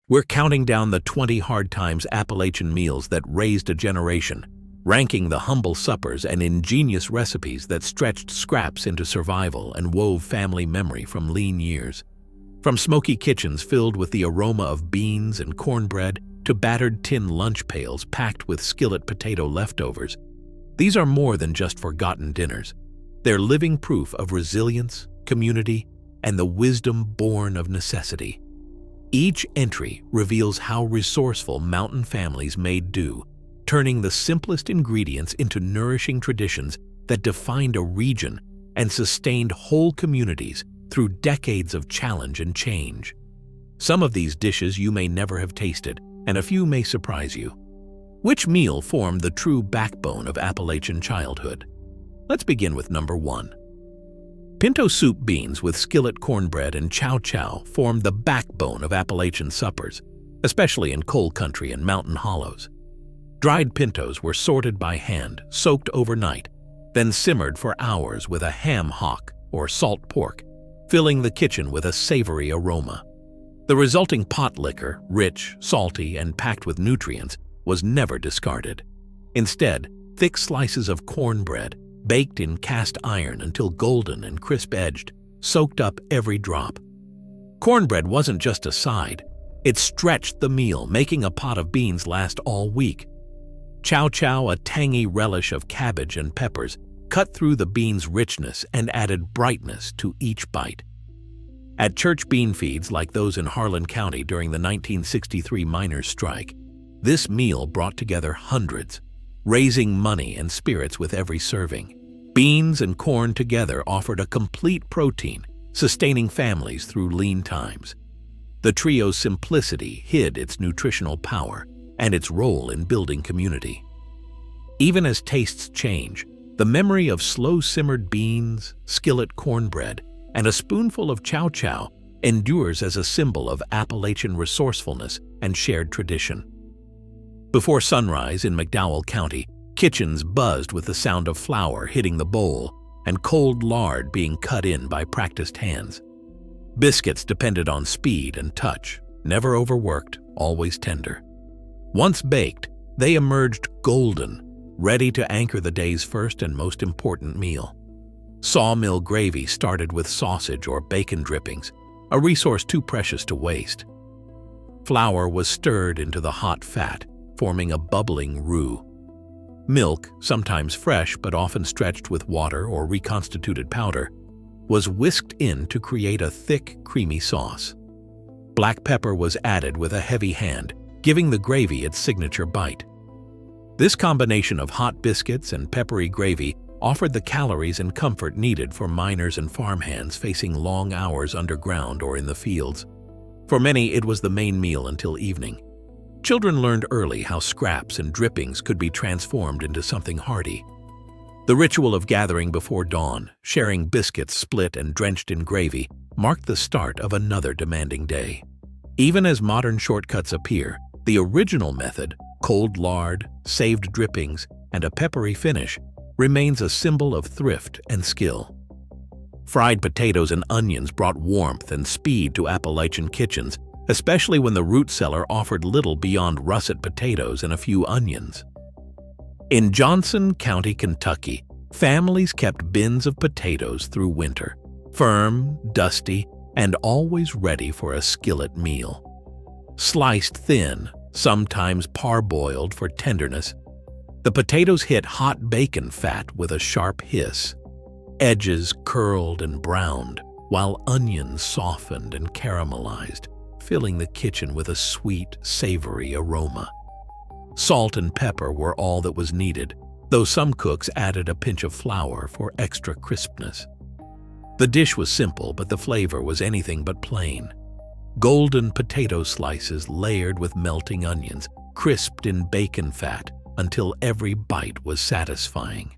We're counting down the 20 hard times Appalachian meals that raised a generation, ranking the humble suppers and ingenious recipes that stretched scraps into survival and wove family memory from lean years. From smoky kitchens filled with the aroma of beans and cornbread to battered tin lunch pails packed with skillet potato leftovers, these are more than just forgotten dinners. They're living proof of resilience, community, and the wisdom born of necessity. Each entry reveals how resourceful mountain families made do, turning the simplest ingredients into nourishing traditions that defined a region and sustained whole communities through decades of challenge and change. Some of these dishes you may never have tasted, and a few may surprise you. Which meal formed the true backbone of Appalachian childhood? Let's begin with number 1. Pinto soup beans with skillet cornbread and chow formed the backbone of Appalachian suppers, especially in coal country and mountain hollows. Dried pintos were sorted by hand, soaked overnight, then simmered for hours with a ham hock or salt pork, filling the kitchen with a savory aroma. The resulting pot liquor, rich, salty, and packed with nutrients, was never discarded. Instead, thick slices of cornbread, baked in cast iron until golden and crisp-edged, soaked up every drop. Cornbread wasn't just a side. It stretched the meal, making a pot of beans last all week. Chow, a tangy relish of cabbage and peppers, cut through the beans' richness and added brightness to each bite. At church bean feeds like those in Harlan County during the 1963 miners' strike, this meal brought together hundreds, raising money and spirits with every serving. Beans and corn together offered a complete protein, sustaining families through lean times. The trio's simplicity hid its nutritional power and its role in building community. Even as tastes change, the memory of slow-simmered beans, skillet cornbread, and a spoonful of chow endures as a symbol of Appalachian resourcefulness and shared tradition. Before sunrise in McDowell County, kitchens buzzed with the sound of flour hitting the bowl and cold lard being cut in by practiced hands. Biscuits depended on speed and touch, never overworked, always tender. Once baked, they emerged golden, ready to anchor the day's first and most important meal. Sawmill gravy started with sausage or bacon drippings, a resource too precious to waste. Flour was stirred into the hot fat, forming a bubbling roux. Milk, sometimes fresh but often stretched with water or reconstituted powder, was whisked in to create a thick, creamy sauce. Black pepper was added with a heavy hand, giving the gravy its signature bite. This combination of hot biscuits and peppery gravy offered the calories and comfort needed for miners and farmhands facing long hours underground or in the fields. For many, it was the main meal until evening. Children learned early how scraps and drippings could be transformed into something hearty. The ritual of gathering before dawn, sharing biscuits split and drenched in gravy, marked the start of another demanding day. Even as modern shortcuts appear, the original method, cold lard, saved drippings, and a peppery finish, remains a symbol of thrift and skill. Fried potatoes and onions brought warmth and speed to Appalachian kitchens, especially when the root cellar offered little beyond russet potatoes and a few onions. In Johnson County, Kentucky, families kept bins of potatoes through winter, firm, dusty, and always ready for a skillet meal. Sliced thin, sometimes parboiled for tenderness, the potatoes hit hot bacon fat with a sharp hiss. Edges curled and browned, while onions softened and caramelized, filling the kitchen with a sweet, savory aroma. Salt and pepper were all that was needed, though some cooks added a pinch of flour for extra crispness. The dish was simple, but the flavor was anything but plain. Golden potato slices layered with melting onions, crisped in bacon fat until every bite was satisfying.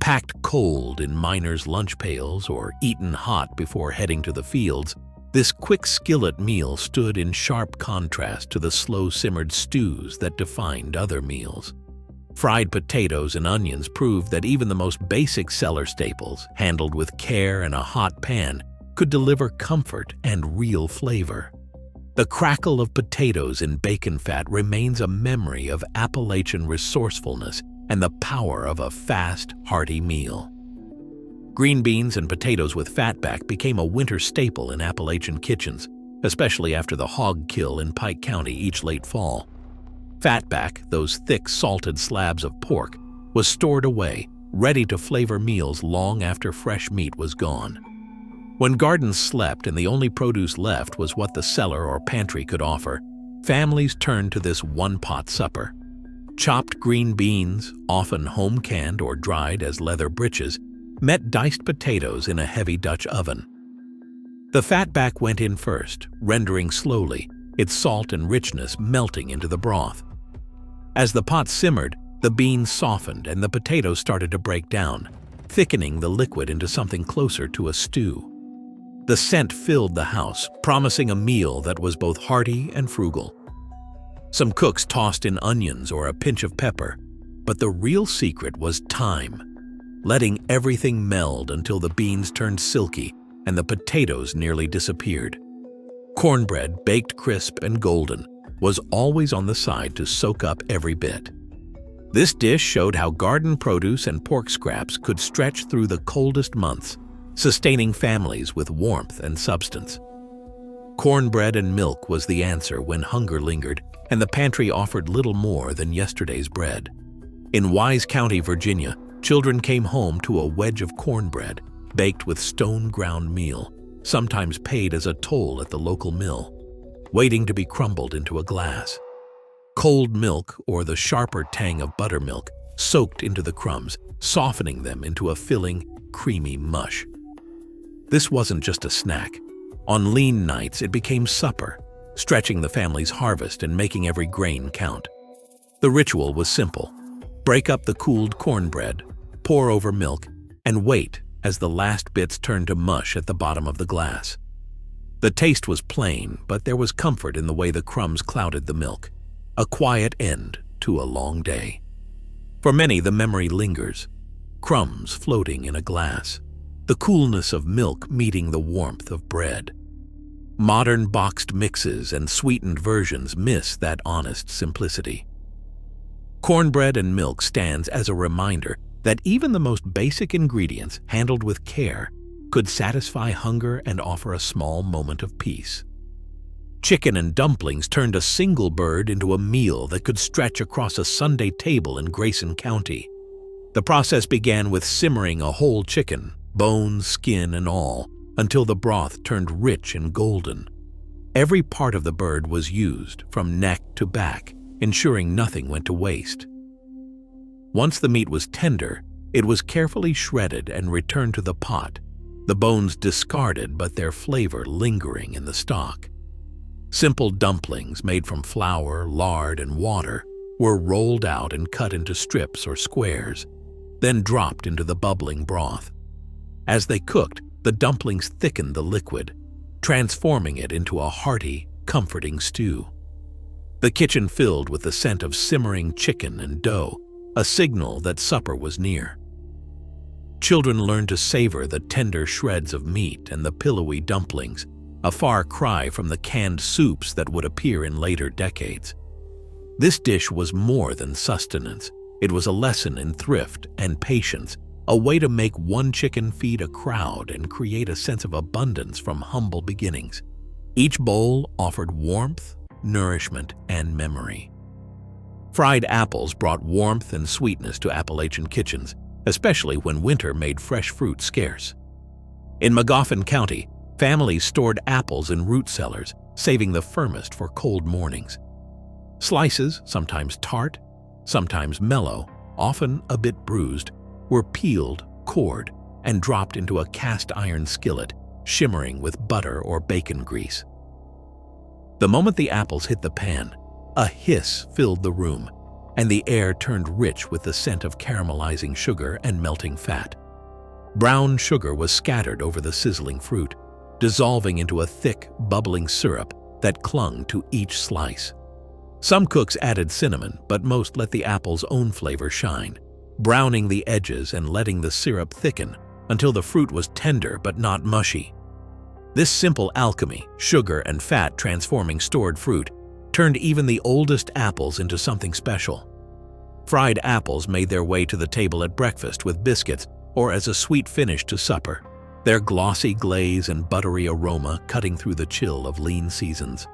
Packed cold in miners' lunch pails or eaten hot before heading to the fields, this quick skillet meal stood in sharp contrast to the slow-simmered stews that defined other meals. Fried potatoes and onions proved that even the most basic cellar staples, handled with care in a hot pan, could deliver comfort and real flavor. The crackle of potatoes in bacon fat remains a memory of Appalachian resourcefulness and the power of a fast, hearty meal. Green beans and potatoes with fatback became a winter staple in Appalachian kitchens, especially after the hog kill in Pike County each late fall. Fatback, those thick, salted slabs of pork, was stored away, ready to flavor meals long after fresh meat was gone. When gardens slept and the only produce left was what the cellar or pantry could offer, families turned to this one-pot supper. Chopped green beans, often home-canned or dried as leather britches, met diced potatoes in a heavy Dutch oven. The fatback went in first, rendering slowly, its salt and richness melting into the broth. As the pot simmered, the beans softened and the potatoes started to break down, thickening the liquid into something closer to a stew. The scent filled the house, promising a meal that was both hearty and frugal. Some cooks tossed in onions or a pinch of pepper, but the real secret was time, letting everything meld until the beans turned silky and the potatoes nearly disappeared. Cornbread, baked crisp and golden, was always on the side to soak up every bit. This dish showed how garden produce and pork scraps could stretch through the coldest months, sustaining families with warmth and substance. Cornbread and milk was the answer when hunger lingered and the pantry offered little more than yesterday's bread. In Wise County, Virginia, children came home to a wedge of cornbread baked with stone-ground meal, sometimes paid as a toll at the local mill, waiting to be crumbled into a glass. Cold milk, or the sharper tang of buttermilk, soaked into the crumbs, softening them into a filling, creamy mush. This wasn't just a snack. On lean nights, it became supper, stretching the family's harvest and making every grain count. The ritual was simple. Break up the cooled cornbread, pour over milk, and wait as the last bits turned to mush at the bottom of the glass. The taste was plain, but there was comfort in the way the crumbs clouded the milk. A quiet end to a long day. For many, the memory lingers. Crumbs floating in a glass. The coolness of milk meeting the warmth of bread. Modern boxed mixes and sweetened versions miss that honest simplicity. Cornbread and milk stands as a reminder that even the most basic ingredients, handled with care, could satisfy hunger and offer a small moment of peace. Chicken and dumplings turned a single bird into a meal that could stretch across a Sunday table in Grayson County. The process began with simmering a whole chicken, bones, skin, and all, until the broth turned rich and golden. Every part of the bird was used, from neck to back, ensuring nothing went to waste. Once the meat was tender, it was carefully shredded and returned to the pot, the bones discarded but their flavor lingering in the stock. Simple dumplings made from flour, lard, and water were rolled out and cut into strips or squares, then dropped into the bubbling broth. As they cooked, the dumplings thickened the liquid, transforming it into a hearty, comforting stew. The kitchen filled with the scent of simmering chicken and dough, a signal that supper was near. Children learned to savor the tender shreds of meat and the pillowy dumplings, a far cry from the canned soups that would appear in later decades. This dish was more than sustenance. It was a lesson in thrift and patience, a way to make one chicken feed a crowd and create a sense of abundance from humble beginnings. Each bowl offered warmth, nourishment, and memory. Fried apples brought warmth and sweetness to Appalachian kitchens, especially when winter made fresh fruit scarce. In Magoffin County, families stored apples in root cellars, saving the firmest for cold mornings. Slices, sometimes tart, sometimes mellow, often a bit bruised, were peeled, cored, and dropped into a cast-iron skillet, shimmering with butter or bacon grease. The moment the apples hit the pan, a hiss filled the room, and the air turned rich with the scent of caramelizing sugar and melting fat. Brown sugar was scattered over the sizzling fruit, dissolving into a thick, bubbling syrup that clung to each slice. Some cooks added cinnamon, but most let the apple's own flavor shine, browning the edges and letting the syrup thicken until the fruit was tender but not mushy. This simple alchemy, sugar and fat transforming stored fruit, turned even the oldest apples into something special. Fried apples made their way to the table at breakfast with biscuits or as a sweet finish to supper, their glossy glaze and buttery aroma cutting through the chill of lean seasons.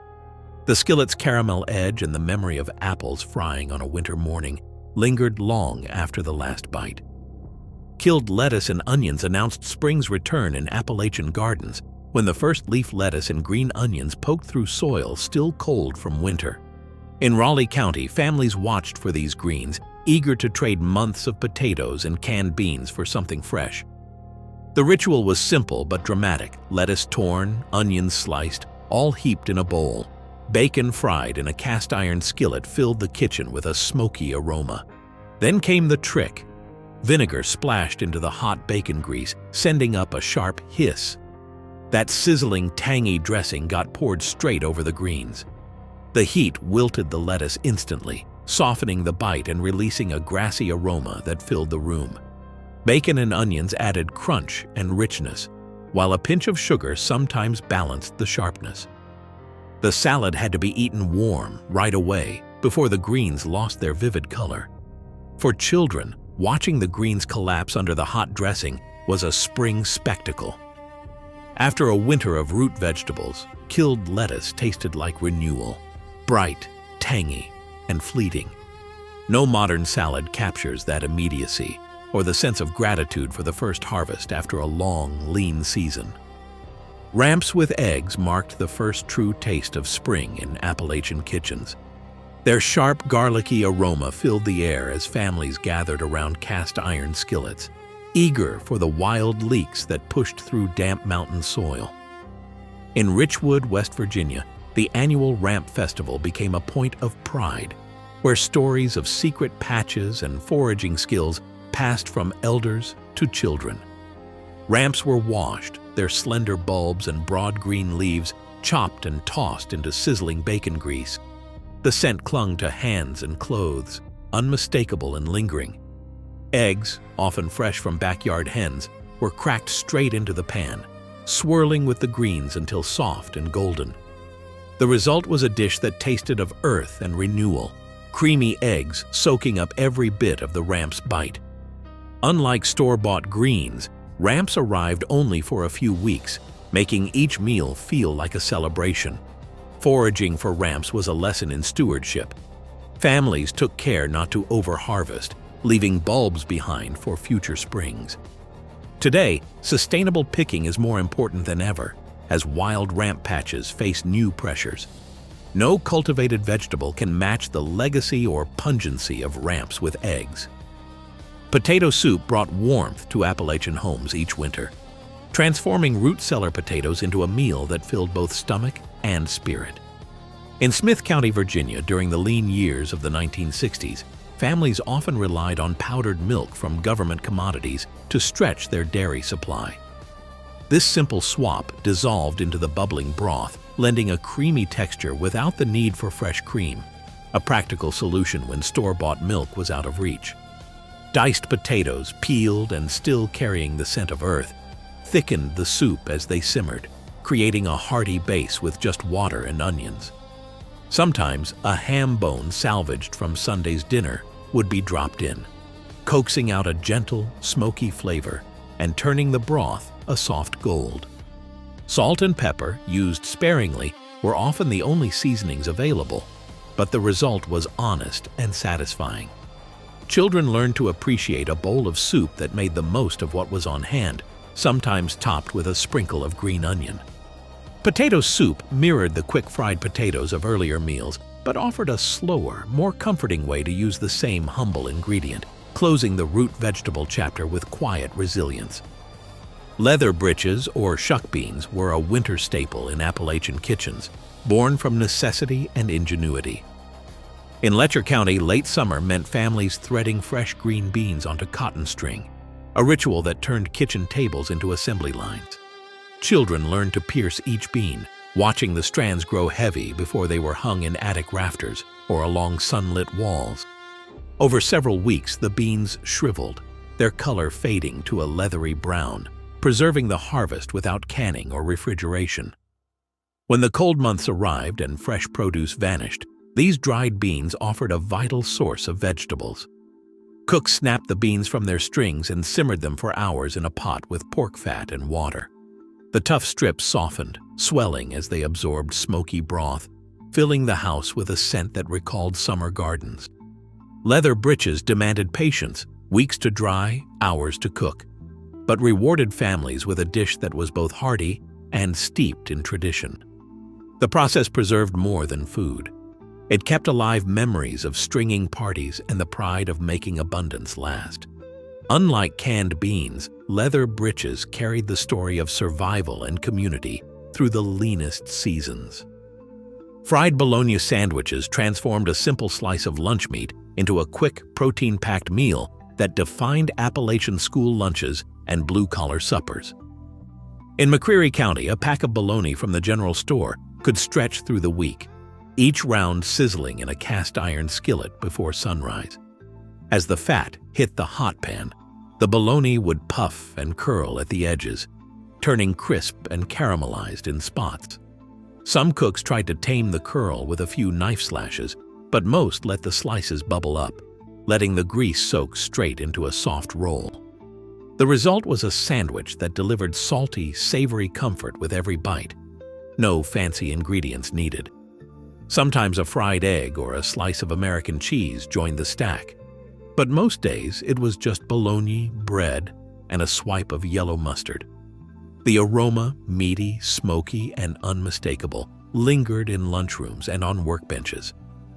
The skillet's caramel edge and the memory of apples frying on a winter morning lingered long after the last bite. Killed lettuce and onions announced spring's return in Appalachian gardens when the first leaf lettuce and green onions poked through soil still cold from winter. In Raleigh County, families watched for these greens, eager to trade months of potatoes and canned beans for something fresh. The ritual was simple but dramatic: lettuce torn, onions sliced, all heaped in a bowl. Bacon fried in a cast-iron skillet filled the kitchen with a smoky aroma. Then came the trick. Vinegar splashed into the hot bacon grease, sending up a sharp hiss. That sizzling, tangy dressing got poured straight over the greens. The heat wilted the lettuce instantly, softening the bite and releasing a grassy aroma that filled the room. Bacon and onions added crunch and richness, while a pinch of sugar sometimes balanced the sharpness. The salad had to be eaten warm right away before the greens lost their vivid color. For children, watching the greens collapse under the hot dressing was a spring spectacle. After a winter of root vegetables, killed lettuce tasted like renewal, bright, tangy, and fleeting. No modern salad captures that immediacy or the sense of gratitude for the first harvest after a long, lean season. Ramps with eggs marked the first true taste of spring in Appalachian kitchens. Their sharp, garlicky aroma filled the air as families gathered around cast-iron skillets, eager for the wild leeks that pushed through damp mountain soil. In Richwood, West Virginia, the annual Ramp Festival became a point of pride, where stories of secret patches and foraging skills passed from elders to children. Ramps were washed, their slender bulbs and broad green leaves chopped and tossed into sizzling bacon grease. The scent clung to hands and clothes, unmistakable and lingering. Eggs, often fresh from backyard hens, were cracked straight into the pan, swirling with the greens until soft and golden. The result was a dish that tasted of earth and renewal, creamy eggs soaking up every bit of the Ramp's bite. Unlike store-bought greens, Ramps arrived only for a few weeks, making each meal feel like a celebration. Foraging for Ramps was a lesson in stewardship. Families took care not to over-harvest, leaving bulbs behind for future springs. Today, sustainable picking is more important than ever, as wild Ramp patches face new pressures. No cultivated vegetable can match the legacy or pungency of Ramps with eggs. Potato soup brought warmth to Appalachian homes each winter, transforming root cellar potatoes into a meal that filled both stomach and spirit. In Smith County, Virginia, during the lean years of the 1960s, families often relied on powdered milk from government commodities to stretch their dairy supply. This simple swap dissolved into the bubbling broth, lending a creamy texture without the need for fresh cream, a practical solution when store-bought milk was out of reach. Diced potatoes, peeled and still carrying the scent of earth, thickened the soup as they simmered, creating a hearty base with just water and onions. Sometimes a ham bone salvaged from Sunday's dinner would be dropped in, coaxing out a gentle, smoky flavor and turning the broth a soft gold. Salt and pepper, used sparingly, were often the only seasonings available, but the result was honest and satisfying. Children learned to appreciate a bowl of soup that made the most of what was on hand, sometimes topped with a sprinkle of green onion. Potato soup mirrored the quick-fried potatoes of earlier meals, but offered a slower, more comforting way to use the same humble ingredient, closing the root vegetable chapter with quiet resilience. Leather britches, or shuck beans, were a winter staple in Appalachian kitchens, born from necessity and ingenuity. In Letcher County, late summer meant families threading fresh green beans onto cotton string, a ritual that turned kitchen tables into assembly lines. Children learned to pierce each bean, watching the strands grow heavy before they were hung in attic rafters or along sunlit walls. Over several weeks, the beans shriveled, their color fading to a leathery brown, preserving the harvest without canning or refrigeration. When the cold months arrived and fresh produce vanished, these dried beans offered a vital source of vegetables. Cooks snapped the beans from their strings and simmered them for hours in a pot with pork fat and water. The tough strips softened, swelling as they absorbed smoky broth, filling the house with a scent that recalled summer gardens. Leather britches demanded patience, weeks to dry, hours to cook, but rewarded families with a dish that was both hearty and steeped in tradition. The process preserved more than food. It kept alive memories of stringing parties and the pride of making abundance last. Unlike canned beans, leather britches carried the story of survival and community through the leanest seasons. Fried bologna sandwiches transformed a simple slice of lunch meat into a quick, protein-packed meal that defined Appalachian school lunches and blue-collar suppers. In McCreary County, a pack of bologna from the general store could stretch through the week, each round sizzling in a cast-iron skillet before sunrise. As the fat hit the hot pan, the bologna would puff and curl at the edges, turning crisp and caramelized in spots. Some cooks tried to tame the curl with a few knife slashes, but most let the slices bubble up, letting the grease soak straight into a soft roll. The result was a sandwich that delivered salty, savory comfort with every bite. No fancy ingredients needed. Sometimes a fried egg or a slice of American cheese joined the stack, but most days it was just bologna, bread, and a swipe of yellow mustard. The aroma, meaty, smoky, and unmistakable, lingered in lunchrooms and on workbenches,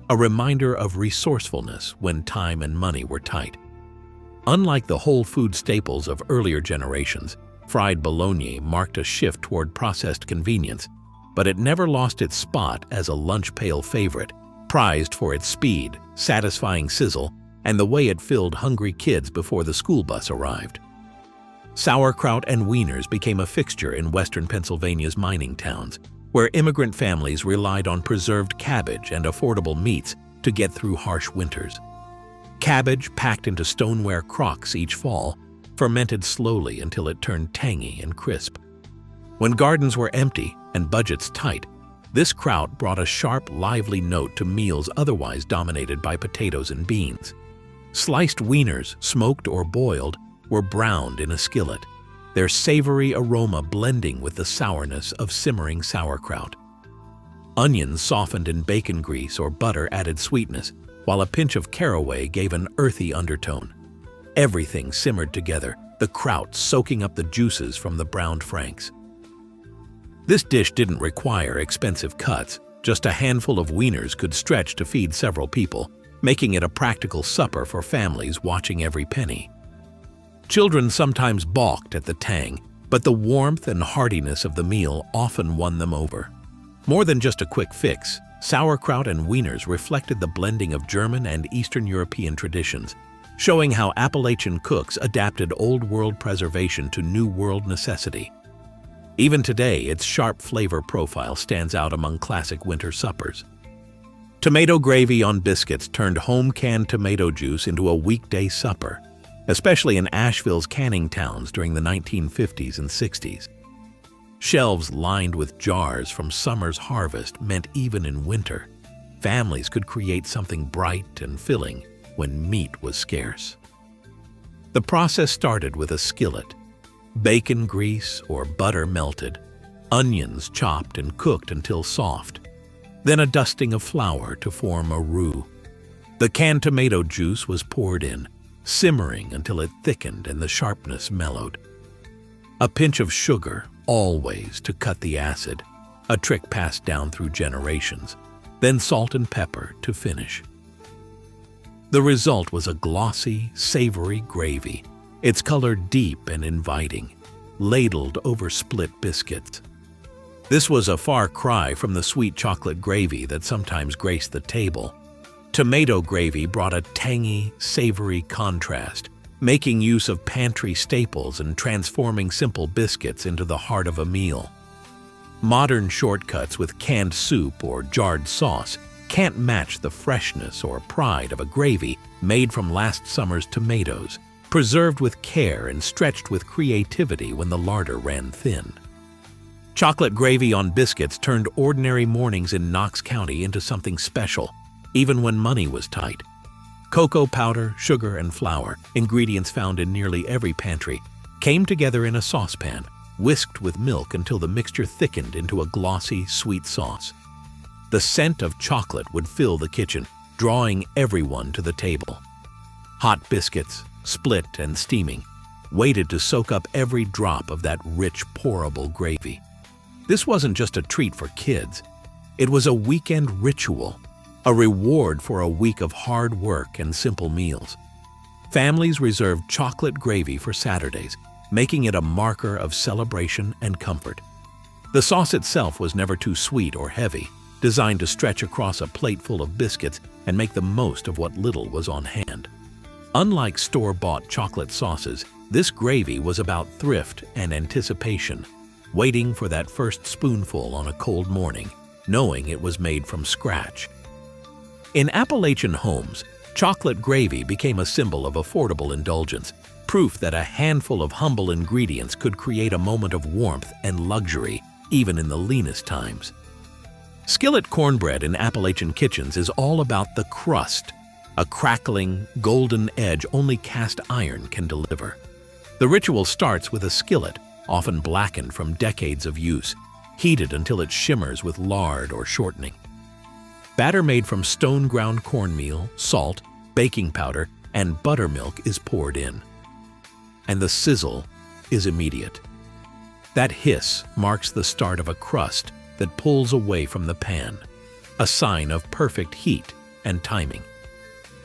a reminder of resourcefulness when time and money were tight. Unlike the whole food staples of earlier generations, fried bologna marked a shift toward processed convenience, but it never lost its spot as a lunch pail favorite, prized for its speed, satisfying sizzle, and the way it filled hungry kids before the school bus arrived. Sauerkraut and wieners became a fixture in western Pennsylvania's mining towns, where immigrant families relied on preserved cabbage and affordable meats to get through harsh winters. Cabbage, packed into stoneware crocks each fall, fermented slowly until it turned tangy and crisp. When gardens were empty and budgets tight, this kraut brought a sharp, lively note to meals otherwise dominated by potatoes and beans. Sliced wieners, smoked or boiled, were browned in a skillet, their savory aroma blending with the sourness of simmering sauerkraut. Onions softened in bacon grease or butter added sweetness, while a pinch of caraway gave an earthy undertone. Everything simmered together, the kraut soaking up the juices from the browned franks. This dish didn't require expensive cuts. Just a handful of wieners could stretch to feed several people, making it a practical supper for families watching every penny. Children sometimes balked at the tang, but the warmth and heartiness of the meal often won them over. More than just a quick fix, sauerkraut and wieners reflected the blending of German and Eastern European traditions, showing how Appalachian cooks adapted Old World preservation to New World necessity. Even today, its sharp flavor profile stands out among classic winter suppers. Tomato gravy on biscuits turned home-canned tomato juice into a weekday supper, especially in Asheville's canning towns during the 1950s and 60s. Shelves lined with jars from summer's harvest meant even in winter, families could create something bright and filling when meat was scarce. The process started with a skillet, bacon grease or butter melted, onions chopped and cooked until soft, then a dusting of flour to form a roux. The canned tomato juice was poured in, simmering until it thickened and the sharpness mellowed. A pinch of sugar, always to cut the acid, a trick passed down through generations, then salt and pepper to finish. The result was a glossy, savory gravy, its color deep and inviting, ladled over split biscuits. This was a far cry from the sweet chocolate gravy that sometimes graced the table. Tomato gravy brought a tangy, savory contrast, making use of pantry staples and transforming simple biscuits into the heart of a meal. Modern shortcuts with canned soup or jarred sauce can't match the freshness or pride of a gravy made from last summer's tomatoes, preserved with care and stretched with creativity when the larder ran thin. Chocolate gravy on biscuits turned ordinary mornings in Knox County into something special, even when money was tight. Cocoa powder, sugar, and flour, ingredients found in nearly every pantry, came together in a saucepan, whisked with milk until the mixture thickened into a glossy, sweet sauce. The scent of chocolate would fill the kitchen, drawing everyone to the table. Hot biscuits, split and steaming, waited to soak up every drop of that rich, pourable gravy. This wasn't just a treat for kids. It was a weekend ritual, a reward for a week of hard work and simple meals. Families reserved chocolate gravy for Saturdays, making it a marker of celebration and comfort. The sauce itself was never too sweet or heavy, designed to stretch across a plate full of biscuits and make the most of what little was on hand. Unlike store-bought chocolate sauces, this gravy was about thrift and anticipation, waiting for that first spoonful on a cold morning, knowing it was made from scratch. In Appalachian homes, chocolate gravy became a symbol of affordable indulgence, proof that a handful of humble ingredients could create a moment of warmth and luxury, even in the leanest times. Skillet cornbread in Appalachian kitchens is all about the crust, a crackling, golden edge only cast iron can deliver. The ritual starts with a skillet, often blackened from decades of use, heated until it shimmers with lard or shortening. Batter made from stone-ground cornmeal, salt, baking powder, and buttermilk is poured in. And the sizzle is immediate. That hiss marks the start of a crust that pulls away from the pan, a sign of perfect heat and timing.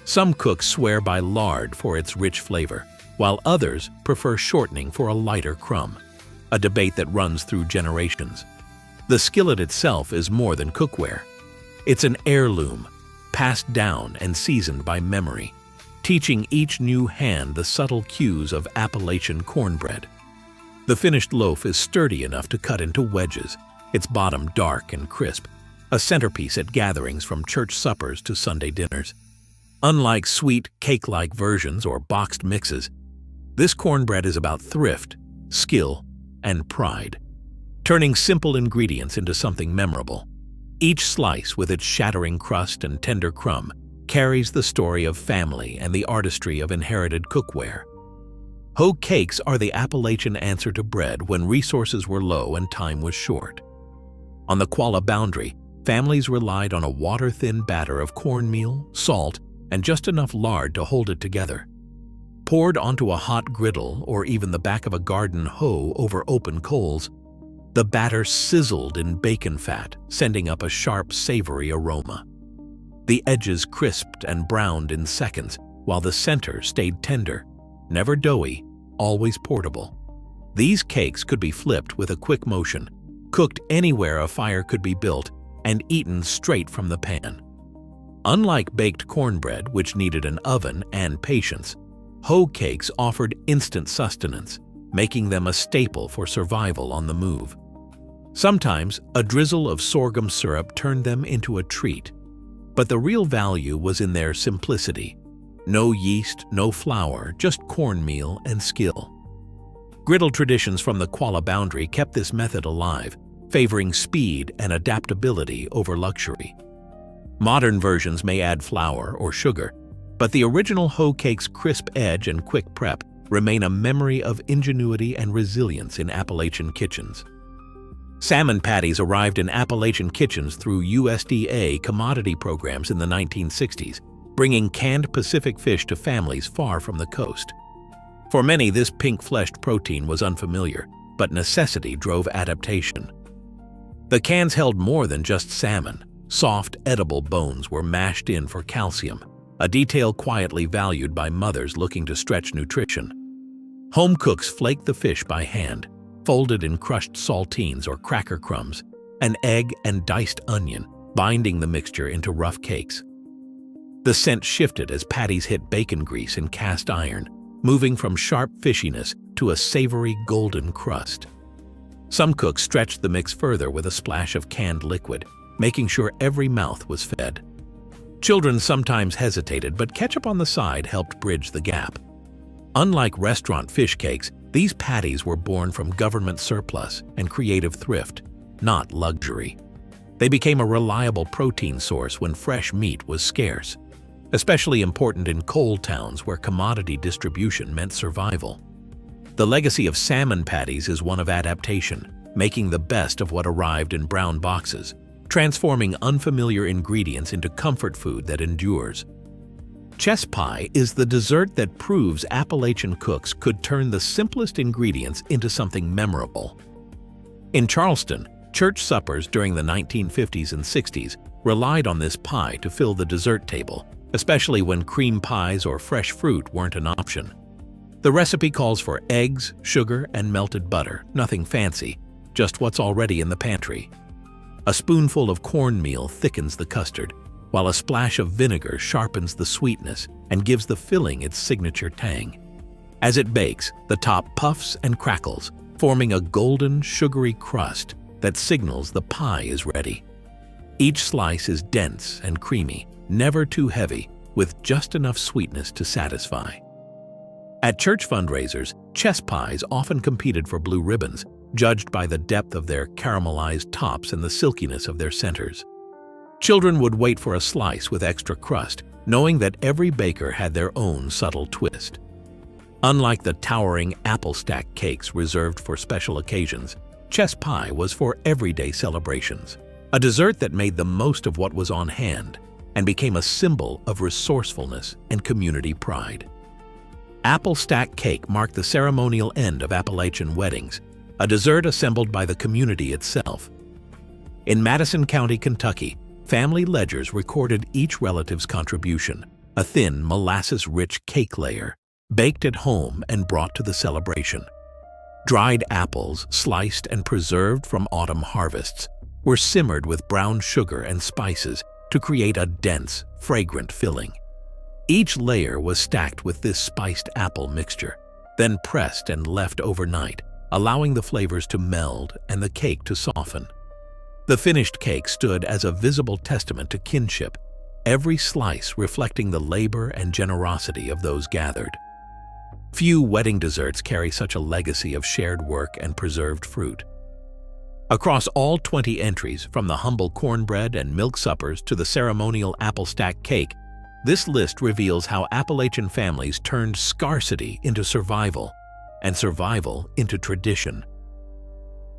Some cooks swear by lard for its rich flavor, while others prefer shortening for a lighter crumb, a debate that runs through generations. The skillet itself is more than cookware. It's an heirloom, passed down and seasoned by memory, teaching each new hand the subtle cues of Appalachian cornbread. The finished loaf is sturdy enough to cut into wedges, its bottom dark and crisp, a centerpiece at gatherings from church suppers to Sunday dinners. Unlike sweet, cake-like versions or boxed mixes, this cornbread is about thrift, skill, and pride, turning simple ingredients into something memorable. Each slice, with its shattering crust and tender crumb, carries the story of family and the artistry of inherited cookware. Hoe cakes are the Appalachian answer to bread when resources were low and time was short. On the Qualla boundary, families relied on a water-thin batter of cornmeal, salt, and just enough lard to hold it together. Poured onto a hot griddle or even the back of a garden hoe over open coals, the batter sizzled in bacon fat, sending up a sharp, savory aroma. The edges crisped and browned in seconds, while the center stayed tender, never doughy, always portable. These cakes could be flipped with a quick motion, cooked anywhere a fire could be built, and eaten straight from the pan. Unlike baked cornbread, which needed an oven and patience, hoe cakes offered instant sustenance, making them a staple for survival on the move. Sometimes, a drizzle of sorghum syrup turned them into a treat, but the real value was in their simplicity. No yeast, no flour, just cornmeal and skill. Griddle traditions from the Qualla boundary kept this method alive, favoring speed and adaptability over luxury. Modern versions may add flour or sugar, but the original hoe cake's crisp edge and quick prep remain a memory of ingenuity and resilience in Appalachian kitchens. Salmon patties arrived in Appalachian kitchens through USDA commodity programs in the 1960s, bringing canned Pacific fish to families far from the coast. For many, this pink-fleshed protein was unfamiliar, but necessity drove adaptation. The cans held more than just salmon. Soft, edible bones were mashed in for calcium, a detail quietly valued by mothers looking to stretch nutrition. Home cooks flaked the fish by hand, folded in crushed saltines or cracker crumbs, an egg and diced onion, binding the mixture into rough cakes. The scent shifted as patties hit bacon grease and cast iron, moving from sharp fishiness to a savory golden crust. Some cooks stretched the mix further with a splash of canned liquid, making sure every mouth was fed. Children sometimes hesitated, but ketchup on the side helped bridge the gap. Unlike restaurant fish cakes, these patties were born from government surplus and creative thrift, not luxury. They became a reliable protein source when fresh meat was scarce, especially important in coal towns where commodity distribution meant survival. The legacy of salmon patties is one of adaptation, making the best of what arrived in brown boxes, transforming unfamiliar ingredients into comfort food that endures. Chess pie is the dessert that proves Appalachian cooks could turn the simplest ingredients into something memorable. In Charleston, church suppers during the 1950s and 60s relied on this pie to fill the dessert table, especially when cream pies or fresh fruit weren't an option. The recipe calls for eggs, sugar, and melted butter, nothing fancy, just what's already in the pantry. A spoonful of cornmeal thickens the custard, while a splash of vinegar sharpens the sweetness and gives the filling its signature tang. As it bakes, the top puffs and crackles, forming a golden, sugary crust that signals the pie is ready. Each slice is dense and creamy, never too heavy, with just enough sweetness to satisfy. At church fundraisers, chess pies often competed for blue ribbons, judged by the depth of their caramelized tops and the silkiness of their centers. Children would wait for a slice with extra crust, knowing that every baker had their own subtle twist. Unlike the towering apple stack cakes reserved for special occasions, chess pie was for everyday celebrations, a dessert that made the most of what was on hand and became a symbol of resourcefulness and community pride. Apple stack cake marked the ceremonial end of Appalachian weddings, a dessert assembled by the community itself. In Madison County, Kentucky, family ledgers recorded each relative's contribution, a thin, molasses-rich cake layer, baked at home and brought to the celebration. Dried apples, sliced and preserved from autumn harvests, were simmered with brown sugar and spices to create a dense, fragrant filling. Each layer was stacked with this spiced apple mixture, then pressed and left overnight, allowing the flavors to meld and the cake to soften. The finished cake stood as a visible testament to kinship, every slice reflecting the labor and generosity of those gathered. Few wedding desserts carry such a legacy of shared work and preserved fruit. Across all 20 entries, from the humble cornbread and milk suppers to the ceremonial apple stack cake, this list reveals how Appalachian families turned scarcity into survival and survival into tradition.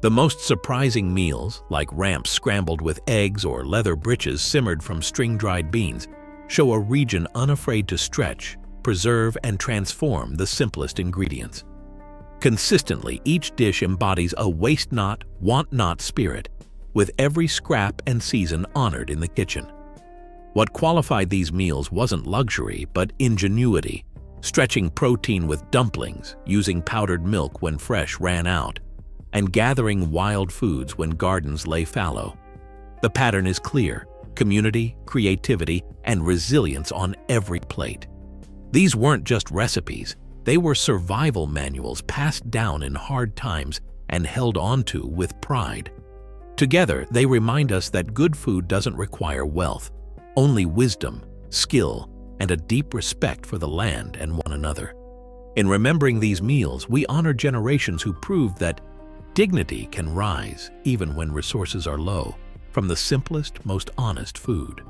The most surprising meals, like ramps scrambled with eggs or leather britches simmered from string-dried beans, show a region unafraid to stretch, preserve, and transform the simplest ingredients. Consistently, each dish embodies a waste not, want not spirit, with every scrap and season honored in the kitchen. What qualified these meals wasn't luxury, but ingenuity, stretching protein with dumplings, using powdered milk when fresh ran out, and gathering wild foods when gardens lay fallow. The pattern is clear: community, creativity, and resilience on every plate. These weren't just recipes, they were survival manuals passed down in hard times and held onto with pride. Together, they remind us that good food doesn't require wealth, only wisdom, skill, and a deep respect for the land and one another. In remembering these meals, we honor generations who proved that dignity can rise even when resources are low, from the simplest, most honest food.